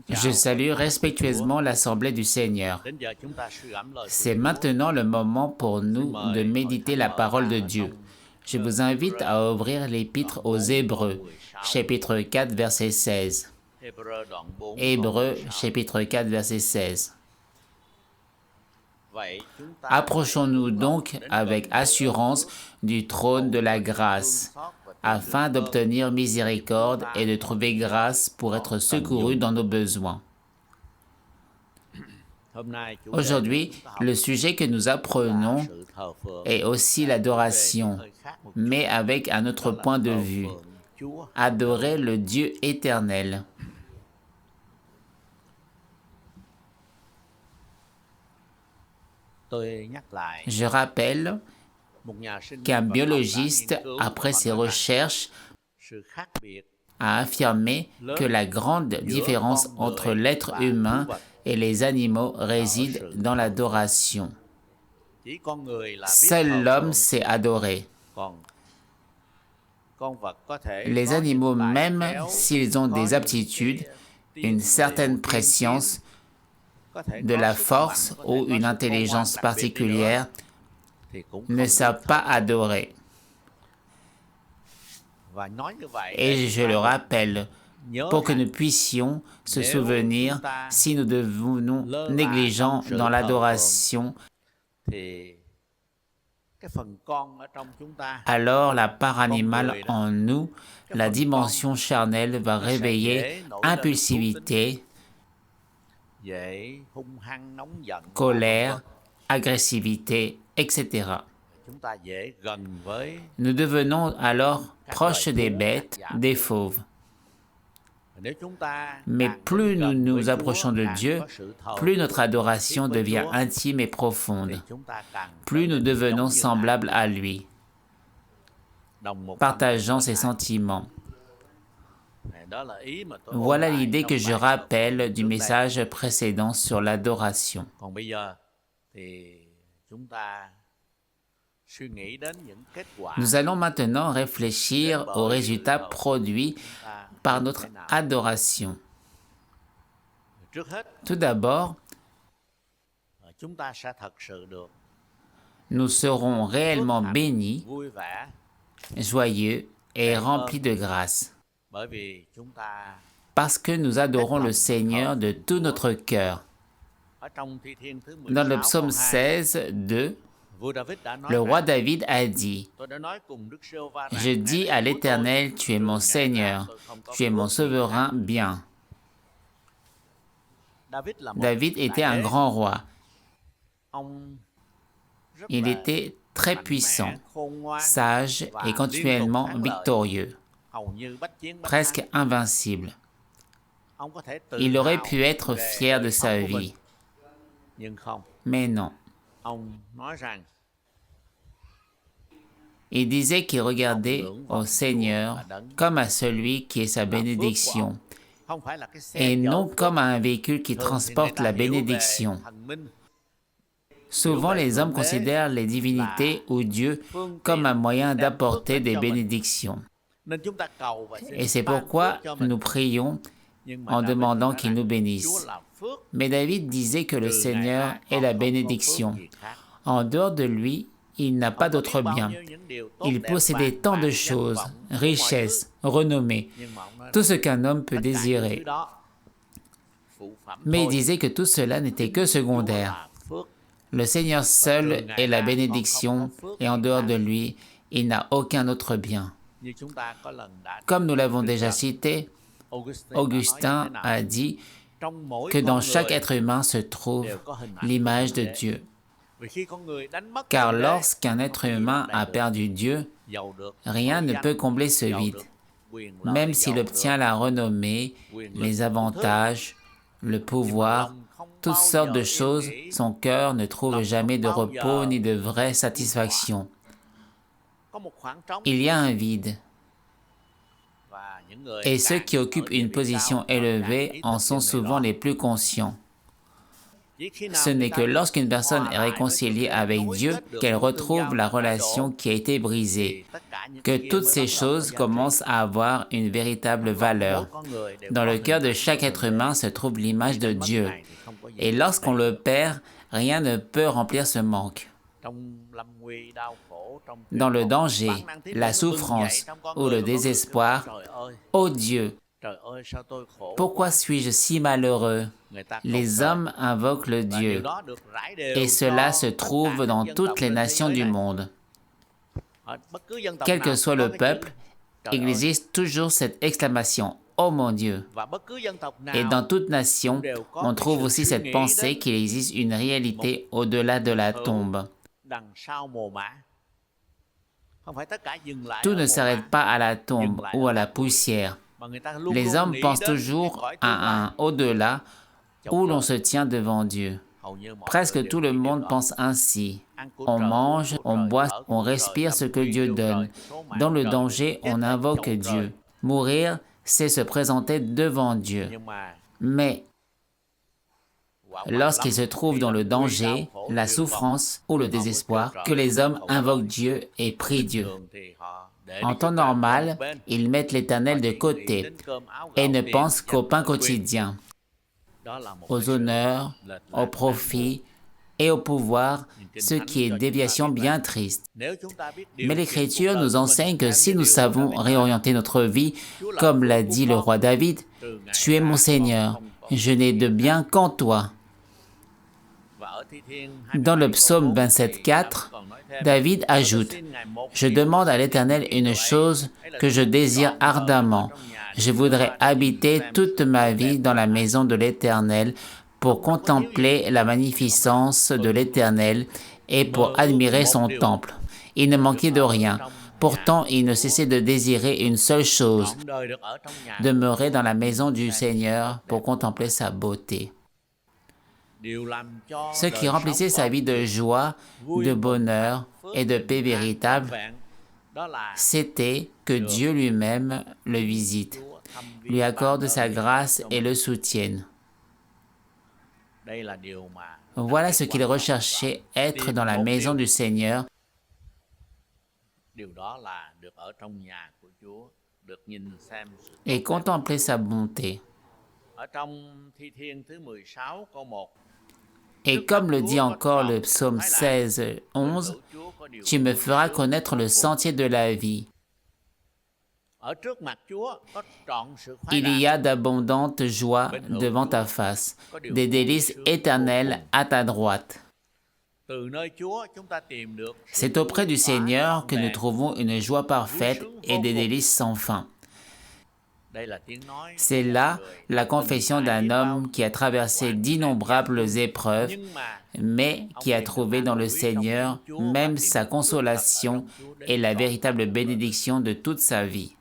Je salue respectueusement l'Assemblée du Seigneur. C'est maintenant le moment pour nous de méditer la parole de Dieu. Je vous invite à ouvrir l'Épître aux Hébreux, chapitre 4, verset 16. Hébreux, chapitre 4, verset 16. Approchons-nous donc avec assurance du trône de la grâce, afin d'obtenir miséricorde et de trouver grâce pour être secourus dans nos besoins. Aujourd'hui, le sujet que nous apprenons est aussi l'adoration, mais avec un autre point de vue. Adorer le Dieu éternel. Je rappelle qu'un biologiste, après ses recherches, a affirmé que la grande différence entre l'être humain et les animaux réside dans l'adoration. Seul l'homme sait adorer. Les animaux, même s'ils ont des aptitudes, une certaine préscience, de la force ou une intelligence particulière, ne savent pas adorer. Et je le rappelle, pour que nous puissions se souvenir, si nous devenons négligents dans l'adoration, alors la part animale en nous, la dimension charnelle va réveiller impulsivité, colère, agressivité, etc. Nous devenons alors proches des bêtes, des fauves. Mais plus nous nous approchons de Dieu, plus notre adoration devient intime et profonde. Plus nous devenons semblables à lui, partageant ses sentiments. Voilà l'idée que je rappelle du message précédent sur l'adoration. Nous allons maintenant réfléchir aux résultats produits par notre adoration. Tout d'abord, nous serons réellement bénis, joyeux et remplis de grâce, parce que nous adorons le Seigneur de tout notre cœur. Dans le psaume 16, 2, le roi David a dit « Je dis à l'Éternel, tu es mon Seigneur, tu es mon souverain bien. » David était un grand roi. Il était très puissant, sage et continuellement victorieux, presque invincible. Il aurait pu être fier de sa vie, mais non. Il disait qu'il regardait au Seigneur comme à celui qui est sa bénédiction, et non comme à un véhicule qui transporte la bénédiction. Souvent, les hommes considèrent les divinités ou Dieu comme un moyen d'apporter des bénédictions. Et c'est pourquoi nous prions en demandant qu'il nous bénisse. Mais David disait que le Seigneur est la bénédiction. En dehors de lui, il n'a pas d'autre bien. Il possédait tant de choses, richesses, renommée, tout ce qu'un homme peut désirer. Mais il disait que tout cela n'était que secondaire. Le Seigneur seul est la bénédiction et en dehors de lui, il n'a aucun autre bien. Comme nous l'avons déjà cité, Augustin a dit que dans chaque être humain se trouve l'image de Dieu. Car lorsqu'un être humain a perdu Dieu, rien ne peut combler ce vide. Même s'il obtient la renommée, les avantages, le pouvoir, toutes sortes de choses, son cœur ne trouve jamais de repos ni de vraie satisfaction. Il y a un vide. Et ceux qui occupent une position élevée en sont souvent les plus conscients. Ce n'est que lorsqu'une personne est réconciliée avec Dieu qu'elle retrouve la relation qui a été brisée, que toutes ces choses commencent à avoir une véritable valeur. Dans le cœur de chaque être humain se trouve l'image de Dieu, et lorsqu'on le perd, rien ne peut remplir ce manque. Dans le danger, la souffrance ou le désespoir, ô Dieu, pourquoi suis-je si malheureux? Les hommes invoquent le Dieu, et cela se trouve dans toutes les nations du monde. Quel que soit le peuple, il existe toujours cette exclamation « Oh mon Dieu !» Et dans toute nation, on trouve aussi cette pensée qu'il existe une réalité au-delà de la tombe. Tout ne s'arrête pas à la tombe ou à la poussière. Les hommes pensent toujours à un au-delà où l'on se tient devant Dieu. Presque tout le monde pense ainsi. On mange, on boit, on respire ce que Dieu donne. Dans le danger, on invoque Dieu. Mourir, c'est se présenter devant Dieu. Mais lorsqu'ils se trouvent dans le danger, la souffrance ou le désespoir, que les hommes invoquent Dieu et prient Dieu. En temps normal, ils mettent l'Éternel de côté et ne pensent qu'au pain quotidien, aux honneurs, au profit et au pouvoir, ce qui est déviation bien triste. Mais l'Écriture nous enseigne que si nous savons réorienter notre vie, comme l'a dit le roi David, « Tu es mon Seigneur, je n'ai de bien qu'en toi ». Dans le psaume 27,4, David ajoute « Je demande à l'Éternel une chose que je désire ardemment. Je voudrais habiter toute ma vie dans la maison de l'Éternel pour contempler la magnificence de l'Éternel et pour admirer son temple. » Il ne manquait de rien. Pourtant, il ne cessait de désirer une seule chose, demeurer dans la maison du Seigneur pour contempler sa beauté. Ce qui remplissait sa vie de joie, de bonheur et de paix véritable, c'était que Dieu lui-même le visite, lui accorde sa grâce et le soutienne. Voilà ce qu'il recherchait, être dans la maison du Seigneur, et contempler sa bonté. Et comme le dit encore le psaume 16, 11, « Tu me feras connaître le sentier de la vie. » Il y a d'abondantes joies devant ta face, des délices éternelles à ta droite. C'est auprès du Seigneur que nous trouvons une joie parfaite et des délices sans fin. C'est là la confession d'un homme qui a traversé d'innombrables épreuves, mais qui a trouvé dans le Seigneur même sa consolation et la véritable bénédiction de toute sa vie.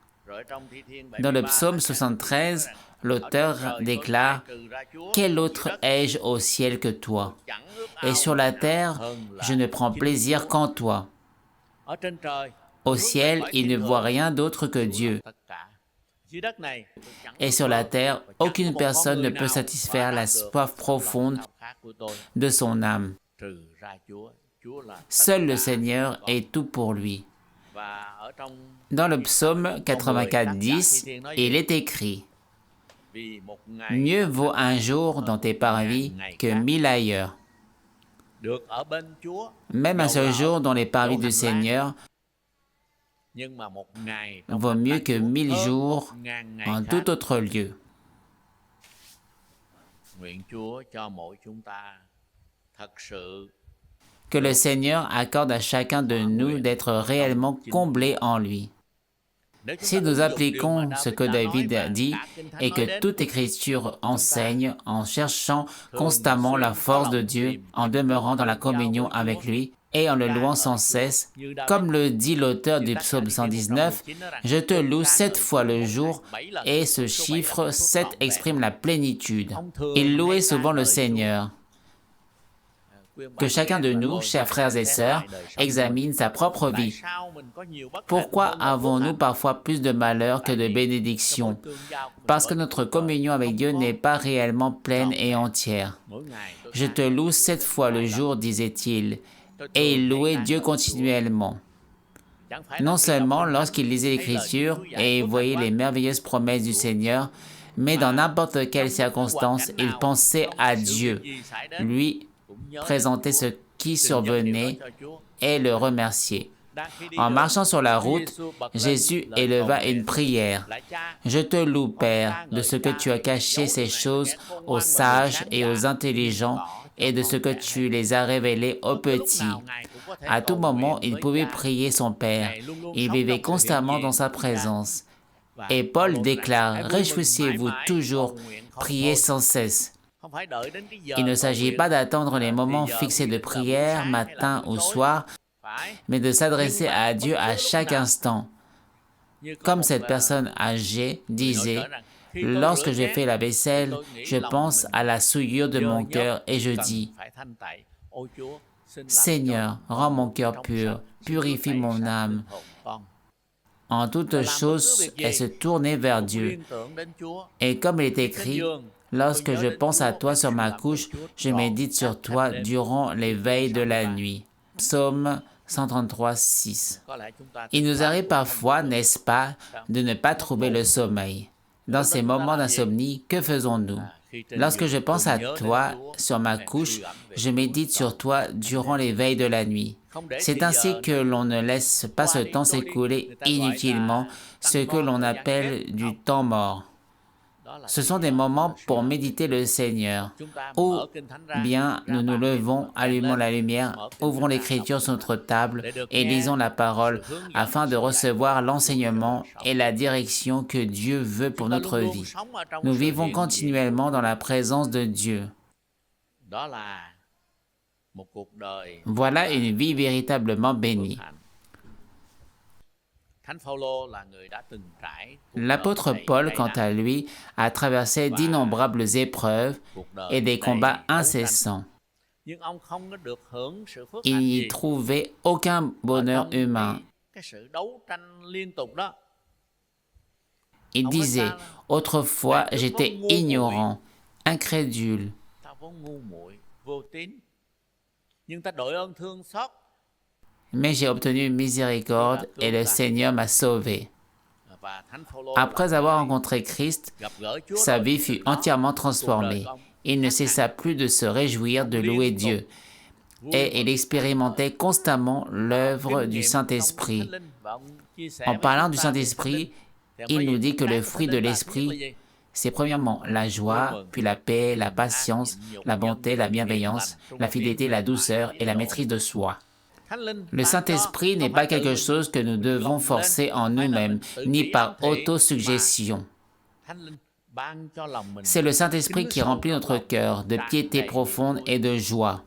Dans le psaume 73, l'auteur déclare « Quel autre ai-je au ciel que toi? Et sur la terre, je ne prends plaisir qu'en toi. » Au ciel, il ne voit rien d'autre que Dieu. Et sur la terre, aucune personne ne peut satisfaire la soif profonde de son âme. Seul le Seigneur est tout pour lui. Dans le psaume 84:10, il est écrit « Mieux vaut un jour dans tes parvis que 1000 ailleurs. » Même un seul jour dans les parvis du Seigneur vaut mieux que 1000 jours en tout autre lieu. Que le Seigneur accorde à chacun de nous d'être réellement comblé en lui. Si nous appliquons ce que David a dit et que toute écriture enseigne en cherchant constamment la force de Dieu, en demeurant dans la communion avec lui et en le louant sans cesse, comme le dit l'auteur du psaume 119, « Je te loue 7 fois le jour » et ce chiffre 7 exprime la plénitude. Il louait souvent le Seigneur. Que chacun de nous, chers frères et sœurs, examine sa propre vie. Pourquoi avons-nous parfois plus de malheur que de bénédictions? Parce que notre communion avec Dieu n'est pas réellement pleine et entière. Je te loue 7 fois le jour, disait-il, et il louait Dieu continuellement. Non seulement lorsqu'il lisait l'Écriture et voyait les merveilleuses promesses du Seigneur, mais dans n'importe quelle circonstance, il pensait à Dieu, lui présenter ce qui survenait et le remercier. En marchant sur la route, Jésus éleva une prière. « Je te loue, Père, de ce que tu as caché ces choses aux sages et aux intelligents et de ce que tu les as révélées aux petits. » À tout moment, il pouvait prier son Père. Il vivait constamment dans sa présence. Et Paul déclare « Réjouissez-vous toujours, priez sans cesse. » Il ne s'agit pas d'attendre les moments fixés de prière, matin ou soir, mais de s'adresser à Dieu à chaque instant. Comme cette personne âgée disait, « Lorsque je fais la vaisselle, je pense à la souillure de mon cœur et je dis, « Seigneur, rends mon cœur pur, purifie mon âme. » En toutes choses, elle se tournait vers Dieu. Et comme il est écrit, « Lorsque je pense à toi sur ma couche, je médite sur toi durant les veilles de la nuit. » Psaume 133, 6. Il nous arrive parfois, n'est-ce pas, de ne pas trouver le sommeil. Dans ces moments d'insomnie, que faisons-nous? Lorsque je pense à toi sur ma couche, je médite sur toi durant les veilles de la nuit. C'est ainsi que l'on ne laisse pas ce temps s'écouler inutilement, ce que l'on appelle du temps mort. Ce sont des moments pour méditer le Seigneur. Ou bien nous nous levons, allumons la lumière, ouvrons l'Écriture sur notre table et lisons la parole afin de recevoir l'enseignement et la direction que Dieu veut pour notre vie. Nous vivons continuellement dans la présence de Dieu. Voilà une vie véritablement bénie. L'apôtre Paul, quant à lui, a traversé d'innombrables épreuves et des combats incessants. Il n'y trouvait aucun bonheur humain. Il disait, « Autrefois, j'étais ignorant, incrédule. Mais j'ai obtenu miséricorde et le Seigneur m'a sauvé. » Après avoir rencontré Christ, sa vie fut entièrement transformée. Il ne cessa plus de se réjouir de louer Dieu et il expérimentait constamment l'œuvre du Saint-Esprit. En parlant du Saint-Esprit, il nous dit que le fruit de l'Esprit, c'est premièrement la joie, puis la paix, la patience, la bonté, la bienveillance, la fidélité, la douceur et la maîtrise de soi. Le Saint-Esprit n'est pas quelque chose que nous devons forcer en nous-mêmes, ni par autosuggestion. C'est le Saint-Esprit qui remplit notre cœur de piété profonde et de joie.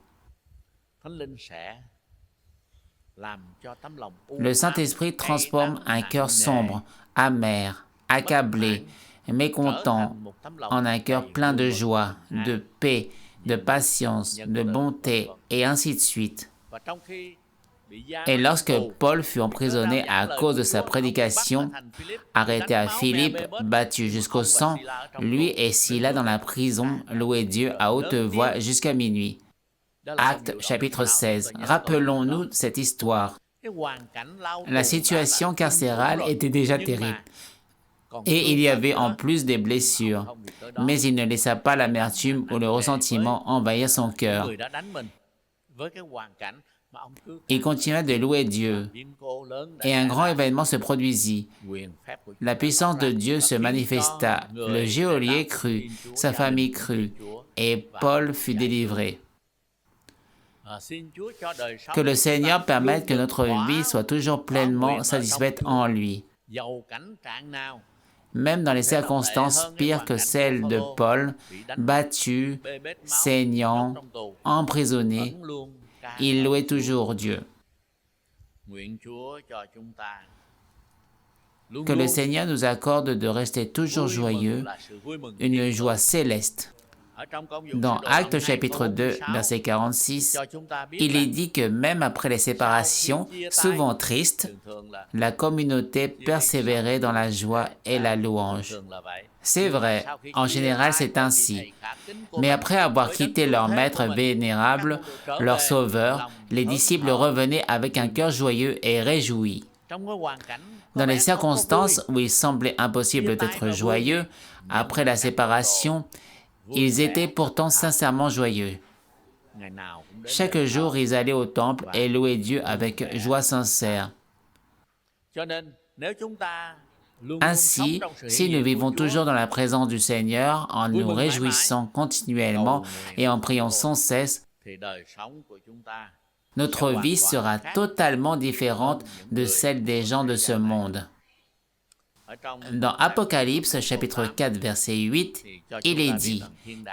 Le Saint-Esprit transforme un cœur sombre, amer, accablé, mécontent, en un cœur plein de joie, de paix, de patience, de bonté, et ainsi de suite. Et lorsque Paul fut emprisonné à cause de sa prédication, arrêté à Philippe, battu jusqu'au sang, lui et Silas dans la prison louaient Dieu à haute voix jusqu'à minuit. Actes chapitre 16. Rappelons-nous cette histoire. La situation carcérale était déjà terrible. Et il y avait en plus des blessures. Mais il ne laissa pas l'amertume ou le ressentiment envahir son cœur. Il continua de louer Dieu, et un grand événement se produisit. La puissance de Dieu se manifesta, le geôlier crut, sa famille crut, et Paul fut délivré. Que le Seigneur permette que notre vie soit toujours pleinement satisfaite en lui. Même dans les circonstances pires que celles de Paul, battu, saignant, emprisonné, il louait toujours Dieu. Que le Seigneur nous accorde de rester toujours joyeux, une joie céleste. Dans Actes chapitre 2, verset 46, il est dit que même après les séparations, souvent tristes, la communauté persévérait dans la joie et la louange. C'est vrai, en général c'est ainsi. Mais après avoir quitté leur maître vénérable, leur sauveur, les disciples revenaient avec un cœur joyeux et réjoui. Dans les circonstances où il semblait impossible d'être joyeux, après la séparation, ils étaient pourtant sincèrement joyeux. Chaque jour, ils allaient au temple et louaient Dieu avec joie sincère. Ainsi, si nous vivons toujours dans la présence du Seigneur, en nous réjouissant continuellement et en priant sans cesse, notre vie sera totalement différente de celle des gens de ce monde. Dans Apocalypse chapitre 4 verset 8, il est dit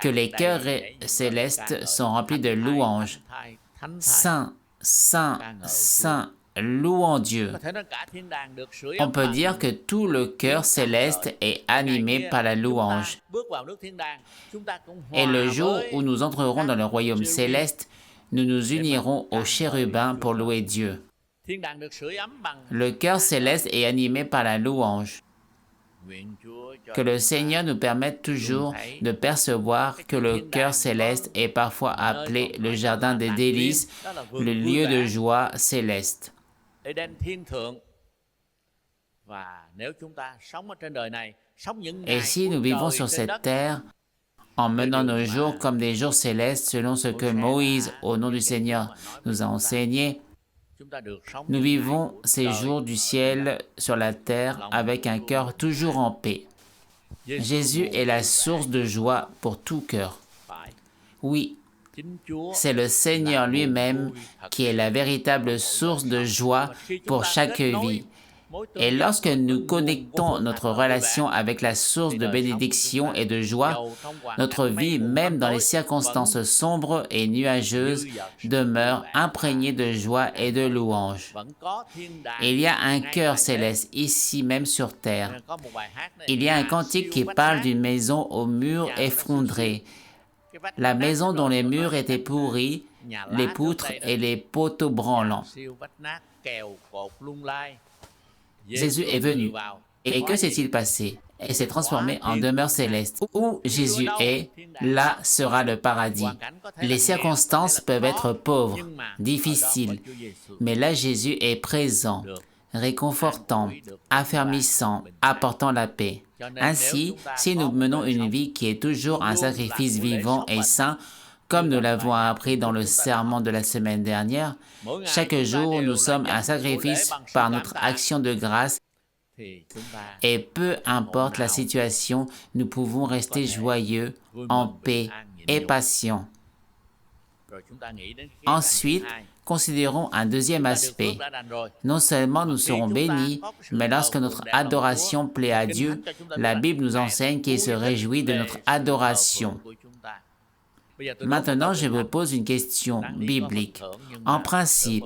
que les cœurs célestes sont remplis de louanges. Saint, Saint, Saint, louons Dieu. On peut dire que tout le cœur céleste est animé par la louange. Et le jour où nous entrerons dans le royaume céleste, nous nous unirons aux chérubins pour louer Dieu. Le cœur céleste est animé par la louange. Que le Seigneur nous permette toujours de percevoir que le cœur céleste est parfois appelé le jardin des délices, le lieu de joie céleste. Et si nous vivons sur cette terre, en menant nos jours comme des jours célestes selon ce que Moïse, au nom du Seigneur, nous a enseigné, nous vivons ces jours du ciel sur la terre avec un cœur toujours en paix. Jésus est la source de joie pour tout cœur. Oui, c'est le Seigneur lui-même qui est la véritable source de joie pour chaque vie. Et lorsque nous connectons notre relation avec la source de bénédiction et de joie, notre vie, même dans les circonstances sombres et nuageuses, demeure imprégnée de joie et de louange. Il y a un cœur céleste ici même sur terre. Il y a un cantique qui parle d'une maison aux murs effondrés, la maison dont les murs étaient pourris, les poutres et les poteaux branlants. Jésus est venu. Et que s'est-il passé? Il s'est transformé en demeure céleste. Où Jésus est, là sera le paradis. Les circonstances peuvent être pauvres, difficiles, mais là Jésus est présent, réconfortant, affermissant, apportant la paix. Ainsi, si nous menons une vie qui est toujours un sacrifice vivant et saint, comme nous l'avons appris dans le sermon de la semaine dernière, chaque jour nous sommes un sacrifice par notre action de grâce et peu importe la situation, nous pouvons rester joyeux, en paix et patients. Ensuite, considérons un deuxième aspect. Non seulement nous serons bénis, mais lorsque notre adoration plaît à Dieu, la Bible nous enseigne qu'il se réjouit de notre adoration. Maintenant, je vous pose une question biblique. En principe,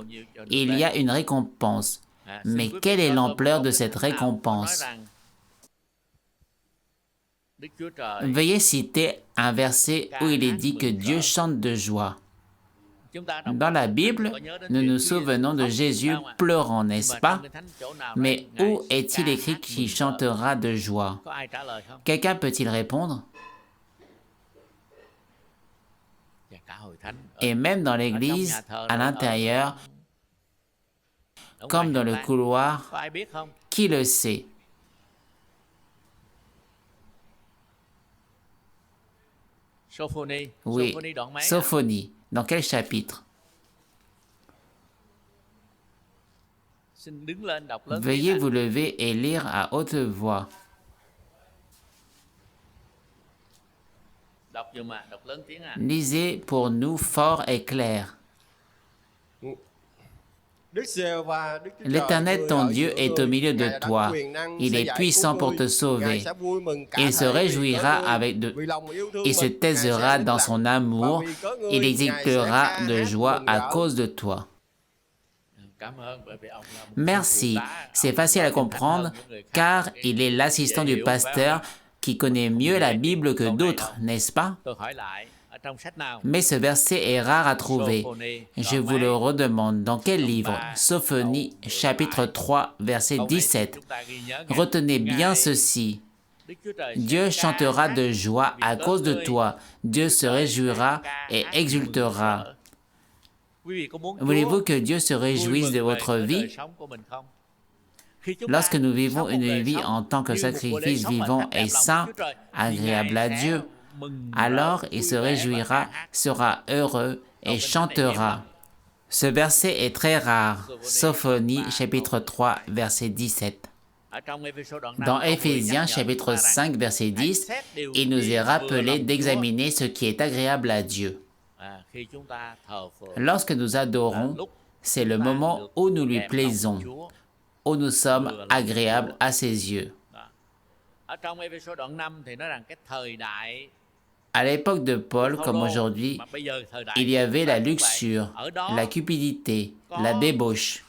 il y a une récompense, mais quelle est l'ampleur de cette récompense? Veuillez citer un verset où il est dit que Dieu chante de joie. Dans la Bible, nous nous souvenons de Jésus pleurant, n'est-ce pas? Mais où est-il écrit qu'il chantera de joie? Quelqu'un peut-il répondre? Et même dans l'église, à l'intérieur, comme dans le couloir, qui le sait? Oui, Sophonie. Dans quel chapitre? Veuillez vous lever et lire à haute voix. Lisez pour nous fort et clair. L'Éternel ton Dieu est au milieu de toi. Il est puissant pour te sauver. Il se réjouira il se taisera dans son amour. Il exultera de joie à cause de toi. Merci, c'est facile à comprendre car il est l'assistant du pasteur qui connaît mieux la Bible que d'autres, n'est-ce pas? Mais ce verset est rare à trouver. Je vous le redemande, dans quel livre? Sophonie, chapitre 3, verset 17. Retenez bien ceci. Dieu chantera de joie à cause de toi. Dieu se réjouira et exultera. Voulez-vous que Dieu se réjouisse de votre vie? Lorsque nous vivons une vie en tant que sacrifice vivant et saint, agréable à Dieu, alors il se réjouira, sera heureux et chantera. Ce verset est très rare. Sophonie, chapitre 3, verset 17. Dans Éphésiens, chapitre 5, verset 10, il nous est rappelé d'examiner ce qui est agréable à Dieu. Lorsque nous adorons, c'est le moment où nous lui plaisons, où nous sommes agréables à ses yeux. À l'époque de Paul, comme aujourd'hui, il y avait la luxure, la cupidité, la débauche.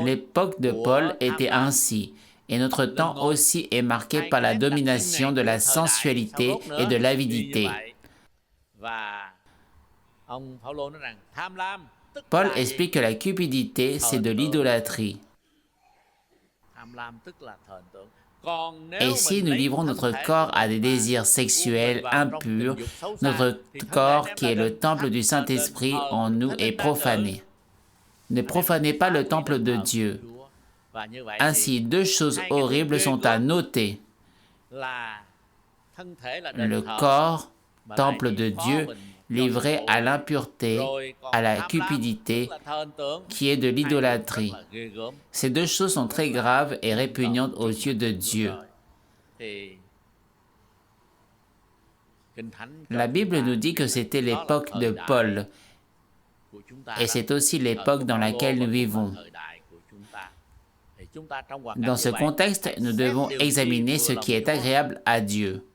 L'époque de Paul était ainsi, et notre temps aussi est marqué par la domination de la sensualité et de l'avidité. Paul explique que la cupidité, c'est de l'idolâtrie. Et si nous livrons notre corps à des désirs sexuels impurs, notre corps, qui est le temple du Saint-Esprit en nous, est profané. Ne profanez pas le temple de Dieu. Ainsi, deux choses horribles sont à noter. Le corps, temple de Dieu, livré à l'impureté, à la cupidité, qui est de l'idolâtrie. Ces deux choses sont très graves et répugnantes aux yeux de Dieu. La Bible nous dit que c'était l'époque de Paul, et c'est aussi l'époque dans laquelle nous vivons. Dans ce contexte, nous devons examiner ce qui est agréable à Dieu.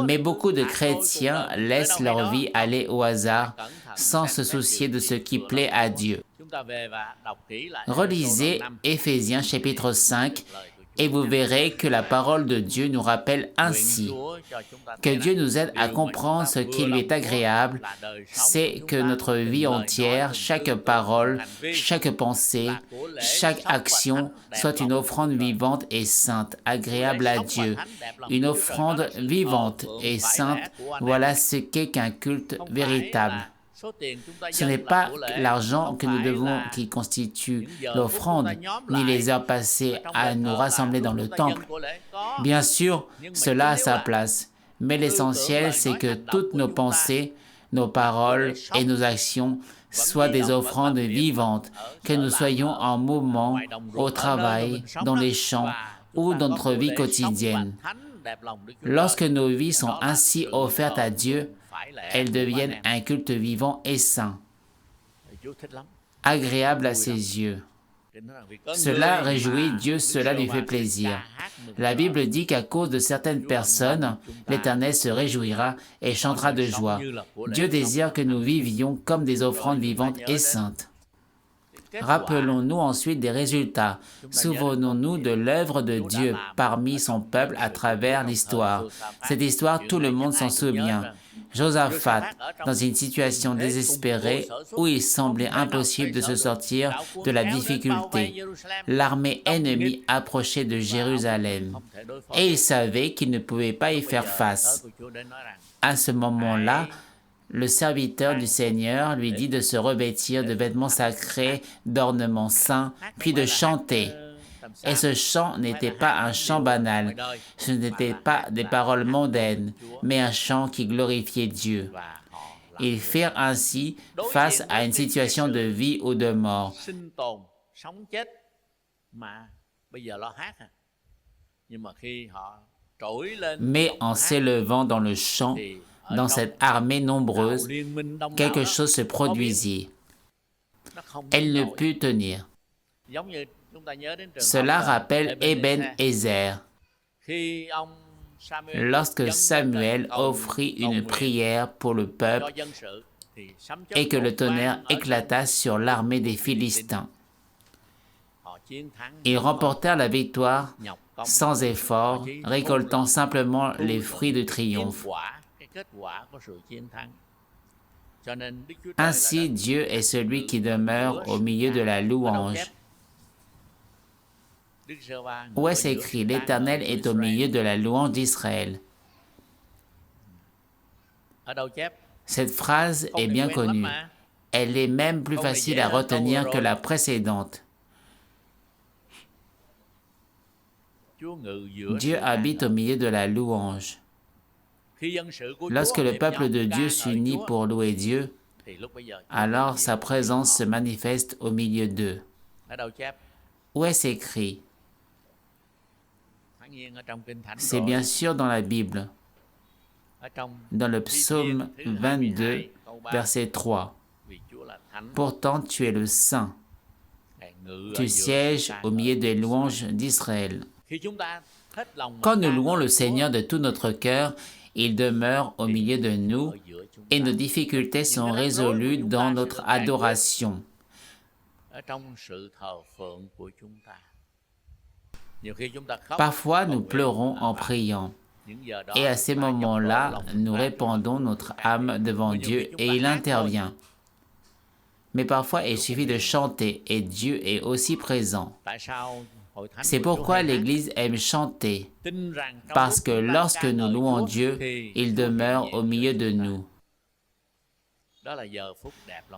Mais beaucoup de chrétiens laissent leur vie aller au hasard sans se soucier de ce qui plaît à Dieu. Relisez Éphésiens chapitre 5 et vous verrez que la parole de Dieu nous rappelle ainsi. Que Dieu nous aide à comprendre ce qui lui est agréable, c'est que notre vie entière, chaque parole, chaque pensée, chaque action soit une offrande vivante et sainte, agréable à Dieu. Une offrande vivante et sainte, voilà ce qu'est qu'un culte véritable. Ce n'est pas l'argent que nous devons qui constitue l'offrande, ni les heures passées à nous rassembler dans le temple. Bien sûr, cela a sa place, mais l'essentiel, c'est que toutes nos pensées, nos paroles et nos actions soient des offrandes vivantes, que nous soyons en mouvement, au travail, dans les champs ou dans notre vie quotidienne. Lorsque nos vies sont ainsi offertes à Dieu, elles deviennent un culte vivant et saint, agréable à ses yeux. Cela réjouit Dieu, cela lui fait plaisir. La Bible dit qu'à cause de certaines personnes, l'Éternel se réjouira et chantera de joie. Dieu désire que nous vivions comme des offrandes vivantes et saintes. Rappelons-nous ensuite des résultats. Souvenons-nous de l'œuvre de Dieu parmi son peuple à travers l'histoire. Cette histoire, tout le monde s'en souvient. Josaphat, dans une situation désespérée où il semblait impossible de se sortir de la difficulté. L'armée ennemie approchait de Jérusalem et il savait qu'il ne pouvait pas y faire face. À ce moment-là, le serviteur du Seigneur lui dit de se revêtir de vêtements sacrés, d'ornements saints, puis de chanter. Et ce chant n'était pas un chant banal, ce n'était pas des paroles mondaines, mais un chant qui glorifiait Dieu. Ils firent ainsi face à une situation de vie ou de mort. Mais en s'élevant dans le chant, dans cette armée nombreuse, quelque chose se produisit. Elle ne put tenir. Cela rappelle Eben-Ézer, lorsque Samuel offrit une prière pour le peuple et que le tonnerre éclata sur l'armée des Philistins. Ils remportèrent la victoire sans effort, récoltant simplement les fruits de triomphe. Ainsi, Dieu est celui qui demeure au milieu de la louange. Où est-ce écrit « L'Éternel est au milieu de la louange d'Israël ». Cette phrase est bien connue. Elle est même plus facile à retenir que la précédente. Dieu habite au milieu de la louange. Lorsque le peuple de Dieu s'unit pour louer Dieu, alors sa présence se manifeste au milieu d'eux. Où est-ce écrit? C'est bien sûr dans la Bible, dans le psaume 22, verset 3. Pourtant tu es le Saint, tu sièges au milieu des louanges d'Israël. Quand nous louons le Seigneur de tout notre cœur, il demeure au milieu de nous et nos difficultés sont résolues dans notre adoration. Parfois, nous pleurons en priant et à ces moments-là, nous répandons notre âme devant Dieu et il intervient. Mais parfois, il suffit de chanter et Dieu est aussi présent. C'est pourquoi l'Église aime chanter, parce que lorsque nous louons Dieu, il demeure au milieu de nous.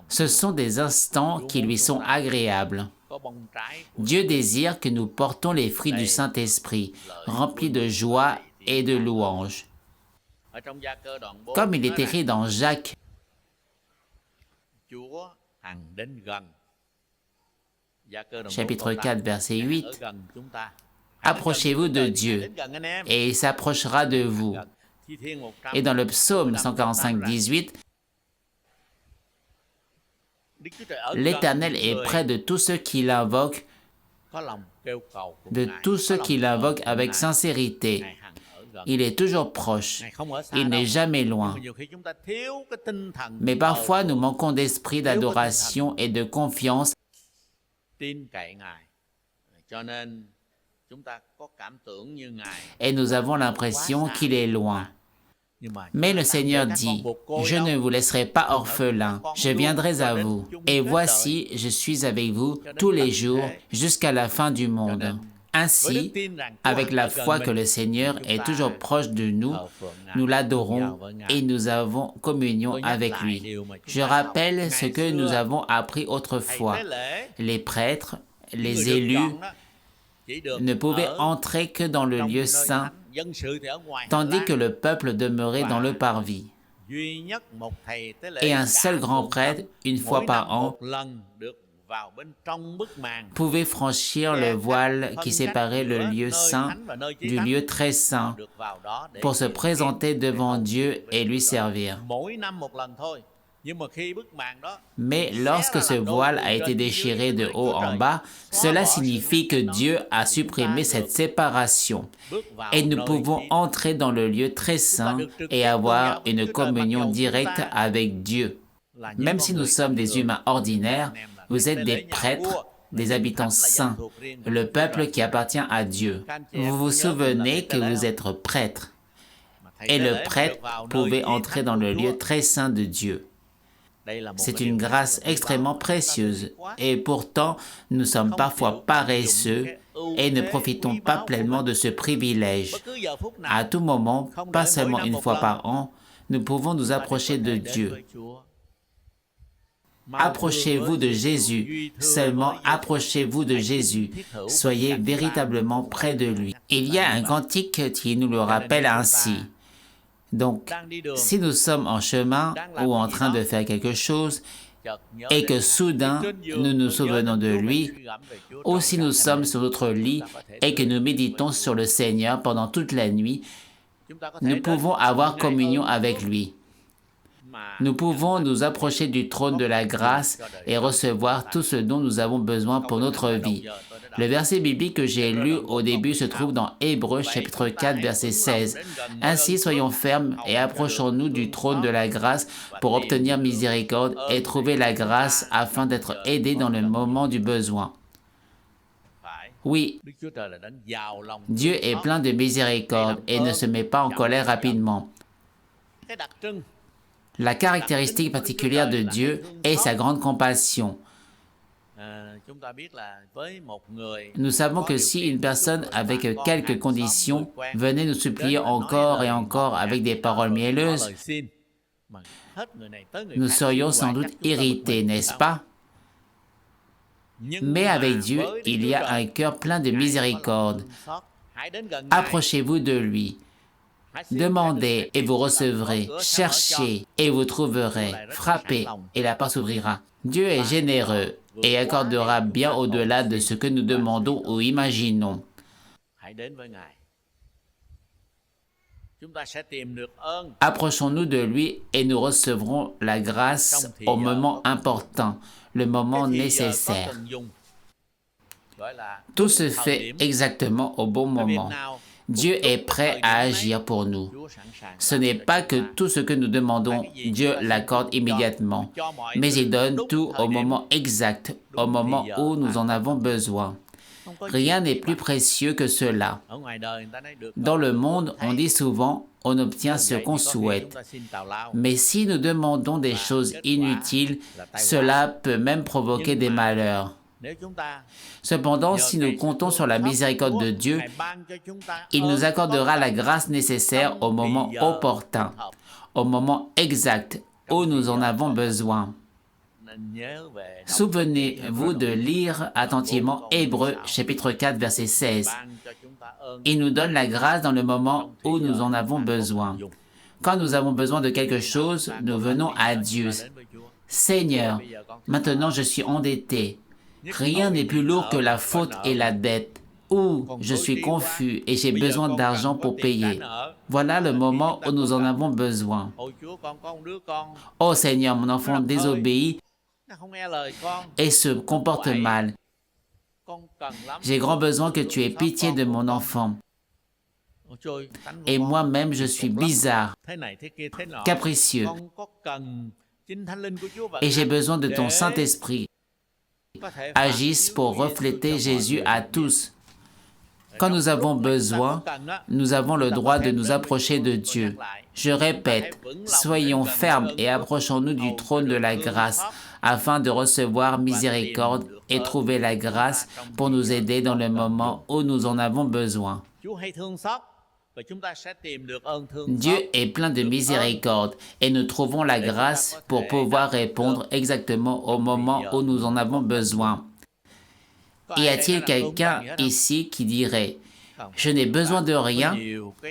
Ce sont des instants qui lui sont agréables. Dieu désire que nous portons les fruits du Saint-Esprit, remplis de joie et de louange. Comme il est écrit dans Jacques, chapitre 4, verset 8, « Approchez-vous de Dieu, et il s'approchera de vous. » Et dans le psaume 145, 18, « L'Éternel est près de tous ceux qui l'invoquent, avec sincérité. Il est toujours proche, il n'est jamais loin. » Mais parfois, nous manquons d'esprit d'adoration et de confiance. Et nous avons l'impression qu'il est loin. Mais le Seigneur dit, « Je ne vous laisserai pas orphelins, je viendrai à vous. Et voici, je suis avec vous tous les jours jusqu'à la fin du monde. » Ainsi, avec la foi que le Seigneur est toujours proche de nous, nous l'adorons et nous avons communion avec lui. Je rappelle ce que nous avons appris autrefois. Les prêtres, les élus, ne pouvaient entrer que dans le lieu saint, tandis que le peuple demeurait dans le parvis. Et un seul grand prêtre, une fois par an, pouvait franchir le voile qui séparait le lieu saint du lieu très saint pour se présenter devant Dieu et lui servir. Mais lorsque ce voile a été déchiré de haut en bas, cela signifie que Dieu a supprimé cette séparation et nous pouvons entrer dans le lieu très saint et avoir une communion directe avec Dieu. Même si nous sommes des humains ordinaires, vous êtes des prêtres, des habitants saints, le peuple qui appartient à Dieu. Vous vous souvenez que vous êtes prêtre, et le prêtre pouvait entrer dans le lieu très saint de Dieu. C'est une grâce extrêmement précieuse, et pourtant, nous sommes parfois paresseux et ne profitons pas pleinement de ce privilège. À tout moment, pas seulement une fois par an, nous pouvons nous approcher de Dieu. Approchez-vous de Jésus, seulement approchez-vous de Jésus, soyez véritablement près de lui. Il y a un cantique qui nous le rappelle ainsi. Donc, si nous sommes en chemin ou en train de faire quelque chose et que soudain nous nous souvenons de lui, ou si nous sommes sur notre lit et que nous méditons sur le Seigneur pendant toute la nuit, nous pouvons avoir communion avec lui. Nous pouvons nous approcher du trône de la grâce et recevoir tout ce dont nous avons besoin pour notre vie. Le verset biblique que j'ai lu au début se trouve dans Hébreux chapitre 4 verset 16. Ainsi soyons fermes et approchons-nous du trône de la grâce pour obtenir miséricorde et trouver la grâce afin d'être aidés dans le moment du besoin. Oui, Dieu est plein de miséricorde et ne se met pas en colère rapidement. La caractéristique particulière de Dieu est sa grande compassion. Nous savons que si une personne avec quelques conditions venait nous supplier encore et encore avec des paroles mielleuses, nous serions sans doute irrités, n'est-ce pas? Mais avec Dieu, il y a un cœur plein de miséricorde. Approchez-vous de lui. Demandez et vous recevrez. Cherchez et vous trouverez. Frappez et la porte s'ouvrira. Dieu est généreux et accordera bien au-delà de ce que nous demandons ou imaginons. Approchons-nous de lui et nous recevrons la grâce au moment important, le moment nécessaire. Tout se fait exactement au bon moment. Dieu est prêt à agir pour nous. Ce n'est pas que tout ce que nous demandons, Dieu l'accorde immédiatement, mais il donne tout au moment exact, au moment où nous en avons besoin. Rien n'est plus précieux que cela. Dans le monde, on dit souvent, on obtient ce qu'on souhaite. Mais si nous demandons des choses inutiles, cela peut même provoquer des malheurs. Cependant, si nous comptons sur la miséricorde de Dieu, il nous accordera la grâce nécessaire au moment opportun, au moment exact où nous en avons besoin. Souvenez-vous de lire attentivement Hébreux chapitre 4 verset 16. Il nous donne la grâce dans le moment où nous en avons besoin. Quand nous avons besoin de quelque chose, nous venons à Dieu. Seigneur, maintenant je suis endetté. Rien n'est plus lourd que la faute et la dette. Ou je suis confus et j'ai besoin d'argent pour payer. Voilà le moment où nous en avons besoin. Oh Seigneur, mon enfant désobéit et se comporte mal. J'ai grand besoin que tu aies pitié de mon enfant. Et moi-même, je suis bizarre, capricieux. Et j'ai besoin de ton Saint-Esprit. Agisse pour refléter Jésus à tous. Quand nous avons besoin, nous avons le droit de nous approcher de Dieu. Je répète, soyons fermes et approchons-nous du trône de la grâce afin de recevoir miséricorde et trouver la grâce pour nous aider dans le moment où nous en avons besoin. Dieu est plein de miséricorde et nous trouvons la grâce pour pouvoir répondre exactement au moment où nous en avons besoin. Y a-t-il quelqu'un ici qui dirait « Je n'ai besoin de rien »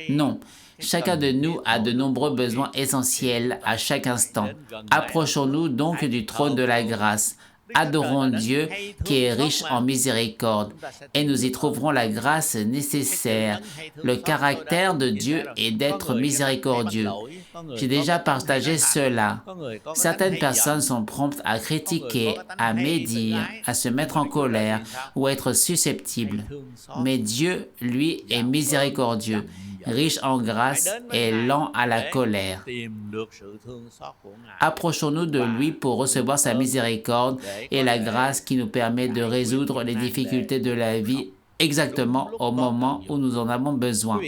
Non, chacun de nous a de nombreux besoins essentiels à chaque instant. Approchons-nous donc du trône de la grâce. Adorons Dieu qui est riche en miséricorde et nous y trouverons la grâce nécessaire. Le caractère de Dieu est d'être miséricordieux. J'ai déjà partagé cela. Certaines personnes sont promptes à critiquer, à médire, à se mettre en colère ou être susceptibles. Mais Dieu, lui, est miséricordieux, riche en grâce et lent à la colère. Approchons-nous de lui pour recevoir sa miséricorde et la grâce qui nous permet de résoudre les difficultés de la vie exactement au moment où nous en avons besoin.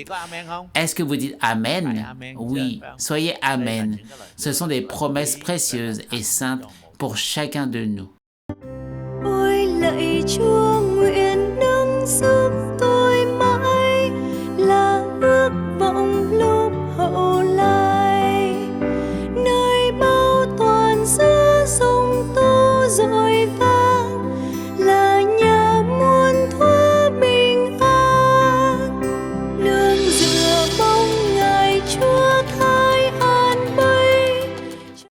Est-ce que vous dites Amen? Oui, soyez Amen. Ce sont des promesses précieuses et saintes pour chacun de nous. Ôi lạy Chúa, nguyện nâng giúp tôi mãi là ước vọng lúc hậu lai, nơi bao toàn giữa sông Tô dội vang.